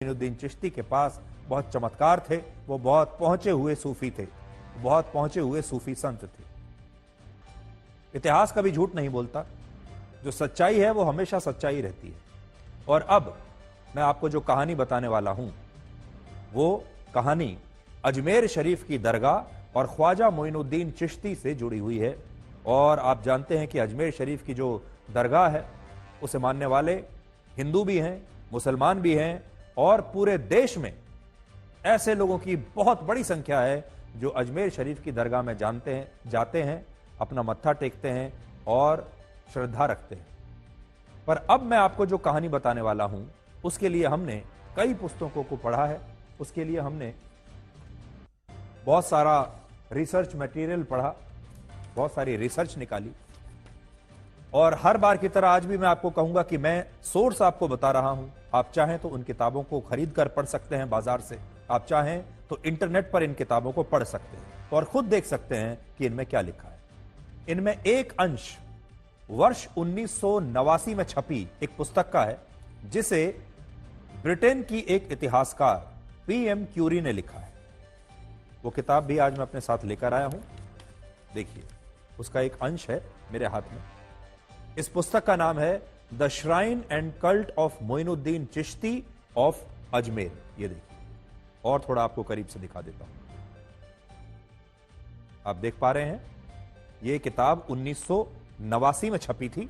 मोइनुद्दीन चिश्ती के पास बहुत चमत्कार थे। वो बहुत पहुंचे हुए सूफी थे, बहुत पहुंचे हुए सूफी संत थे। इतिहास कभी झूठ नहीं बोलता, जो सच्चाई है वो हमेशा सच्चाई रहती है। और अब मैं आपको जो कहानी बताने वाला हूं वो कहानी अजमेर शरीफ की दरगाह और ख्वाजा मोइनुद्दीन चिश्ती से जुड़ी हुई है। और आप जानते हैं कि अजमेर शरीफ की जो दरगाह है उसे मानने वाले हिंदू भी हैं, मुसलमान भी हैं, और पूरे देश में ऐसे लोगों की बहुत बड़ी संख्या है जो अजमेर शरीफ की दरगाह में जाते हैं, अपना मत्था टेकते हैं और श्रद्धा रखते हैं। पर अब मैं आपको जो कहानी बताने वाला हूं उसके लिए हमने कई पुस्तकों को पढ़ा है, उसके लिए हमने बहुत सारा रिसर्च मटेरियल पढ़ा, बहुत सारी रिसर्च निकाली। और हर बार की तरह आज भी मैं आपको कहूंगा कि मैं सोर्स आपको बता रहा हूं। आप चाहें तो उन किताबों को खरीद कर पढ़ सकते हैं बाजार से, आप चाहें तो इंटरनेट पर इन किताबों को पढ़ सकते हैं और खुद देख सकते हैं कि इनमें क्या लिखा है। इनमें एक अंश वर्ष 1989 में छपी एक पुस्तक का है जिसे ब्रिटेन की एक इतिहासकार पीएम क्यूरी ने लिखा है। वो किताब भी आज मैं अपने साथ लेकर आया हूं, देखिए उसका एक अंश है मेरे हाथ में। इस पुस्तक का नाम है the shrine and cult of Moinuddin Chishti of Ajmer. ये देखिए, और थोड़ा आपको करीब से दिखा देता हूं। आप देख पा रहे हैं, ये किताब 1989 में छपी थी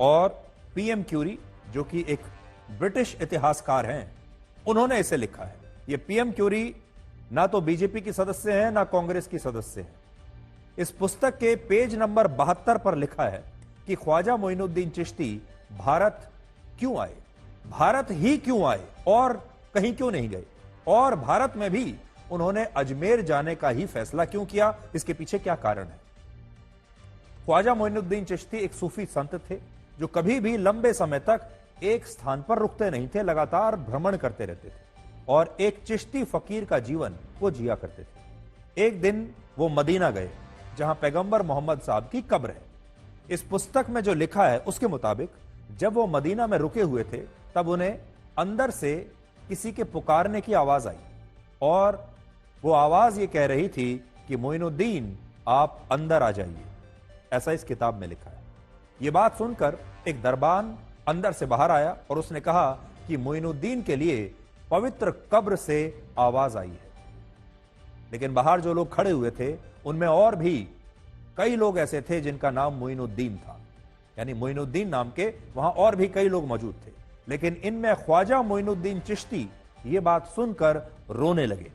और पीएम क्यूरी जो कि एक ब्रिटिश इतिहासकार हैं, उन्होंने इसे लिखा है। ये पीएम क्यूरी ना तो बीजेपी की सदस्य हैं ना कांग्रेस की सदस्य हैं। इस पुस्तक के पेज नंबर 72 पर लिखा है कि ख्वाजा मोइनुद्दीन चिश्ती भारत क्यों आए, भारत ही क्यों आए और कहीं क्यों नहीं गए, और भारत में भी उन्होंने अजमेर जाने का ही फैसला क्यों किया, इसके पीछे क्या कारण है। ख्वाजा मोइनुद्दीन चिश्ती एक सूफी संत थे जो कभी भी लंबे समय तक एक स्थान पर रुकते नहीं थे, लगातार भ्रमण करते रहते थे और एक चिश्ती फकीर का जीवन वो जिया करते थे। एक दिन वो मदीना गए जहां पैगंबर मोहम्मद साहब की कब्र है। इस पुस्तक में जो लिखा है उसके मुताबिक जब वो मदीना में रुके हुए थे तब उन्हें अंदर से किसी के पुकारने की आवाज आई और वो आवाज ये कह रही थी कि मोइनुद्दीन आप अंदर आ जाइए। ऐसा इस किताब में लिखा है। ये बात सुनकर एक दरबान अंदर से बाहर आया और उसने कहा कि मोइनुद्दीन के लिए पवित्र कब्र से आवाज आई है। लेकिन बाहर जो लोग खड़े हुए थे उनमें और भी कई लोग ऐसे थे जिनका नाम मोइनुद्दीन था, यानी मोइनुद्दीन नाम के वहां और भी कई लोग मौजूद थे। लेकिन इनमें ख्वाजा मोइनुद्दीन चिश्ती ये बात सुनकर रोने लगे।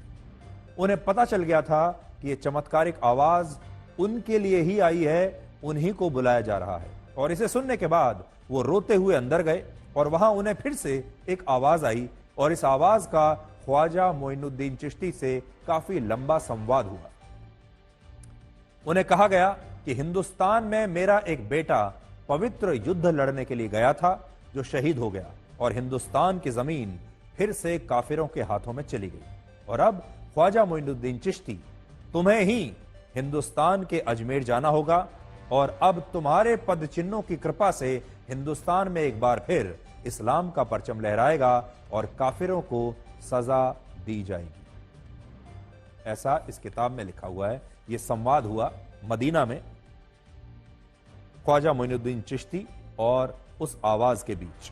उन्हें पता चल गया था कि यह चमत्कारिक आवाज उनके लिए ही आई है, उन्हीं को बुलाया जा रहा है। और इसे सुनने के बाद वो रोते हुए अंदर गए और वहां उन्हें फिर से एक आवाज आई और इस आवाज का ख्वाजा मोइनुद्दीन चिश्ती से काफी लंबा संवाद हुआ। उन्हें कहा गया कि हिंदुस्तान में मेरा एक बेटा पवित्र युद्ध लड़ने के लिए गया था जो शहीद हो गया और हिंदुस्तान की जमीन फिर से काफिरों के हाथों में चली गई। और अब ख्वाजा मोइनुद्दीन चिश्ती तुम्हें ही हिंदुस्तान के अजमेर जाना होगा और अब तुम्हारे पद चिन्हों की कृपा से हिंदुस्तान में एक बार फिर इस्लाम का परचम लहराएगा और काफिरों को सजा दी जाएगी। ऐसा इस किताब में लिखा हुआ है। यह संवाद हुआ मदीना में ख्वाजा मोइनुद्दीन चिश्ती और उस आवाज के बीच।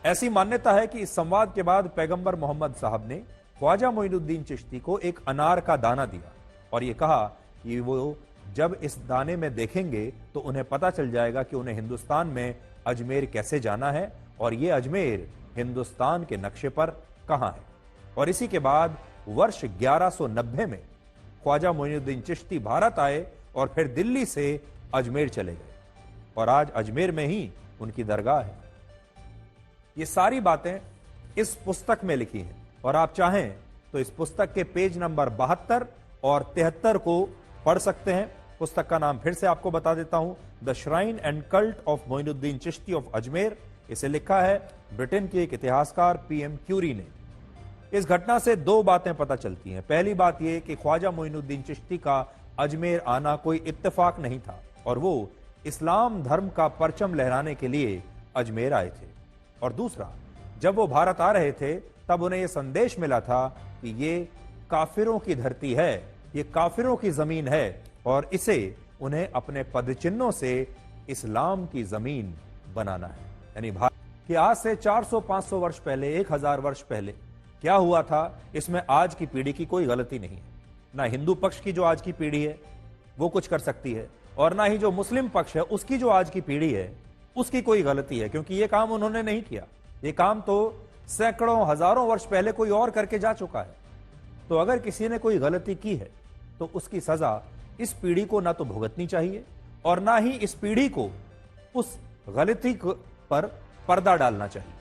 ऐसी मान्यता है कि इस संवाद के बाद पैगंबर मोहम्मद साहब ने ख्वाजा मोइनुद्दीन चिश्ती को एक अनार का दाना दिया और यह कहा कि वो जब इस दाने में देखेंगे तो उन्हें पता चल जाएगा कि उन्हें हिंदुस्तान में अजमेर कैसे जाना है और यह अजमेर हिंदुस्तान के नक्शे पर कहां है। और इसी के बाद वर्ष 1190 में ख्वाजा मोइनुद्दीन चिश्ती भारत आए और फिर दिल्ली से अजमेर चले गए और आज अजमेर में ही उनकी दरगाह है। ये सारी बातें इस पुस्तक में लिखी हैं और आप चाहें तो इस पुस्तक के पेज नंबर 72 और 73 को पढ़ सकते हैं। पुस्तक का नाम फिर से आपको बता देता हूं, the shrine and cult of Moinuddin Chishti of Ajmer. इसे लिखा है ब्रिटेन के एक इतिहासकार पीएम क्यूरी ने। इस घटना से दो बातें पता चलती हैं। पहली बात यह कि ख्वाजा मोइनुद्दीन चिश्ती का अजमेर आना कोई इत्तेफाक नहीं था और वो इस्लाम धर्म का परचम लहराने के लिए अजमेर आए थे। और दूसरा, जब वो भारत आ रहे थे तब उन्हें यह संदेश मिला था कि ये काफिरों की धरती है, ये काफिरों की जमीन है और इसे उन्हें अपने पदचिन्हों से इस्लाम की जमीन बनाना है। यानी भारत कि आज से 400-500 वर्ष पहले, 1000 वर्ष पहले क्या हुआ था, इसमें आज की पीढ़ी की कोई गलती नहीं है। ना हिंदू पक्ष की जो आज की पीढ़ी है वो कुछ कर सकती है, और ना ही जो मुस्लिम पक्ष है उसकी जो आज की पीढ़ी है उसकी कोई गलती है, क्योंकि ये काम उन्होंने नहीं किया। ये काम तो सैकड़ों हजारों वर्ष पहले कोई और करके जा चुका है। तो अगर किसी ने कोई गलती की है तो उसकी सजा इस पीढ़ी को ना तो भुगतनी चाहिए और ना ही इस पीढ़ी को उस गलती पर पर्दा डालना चाहिए।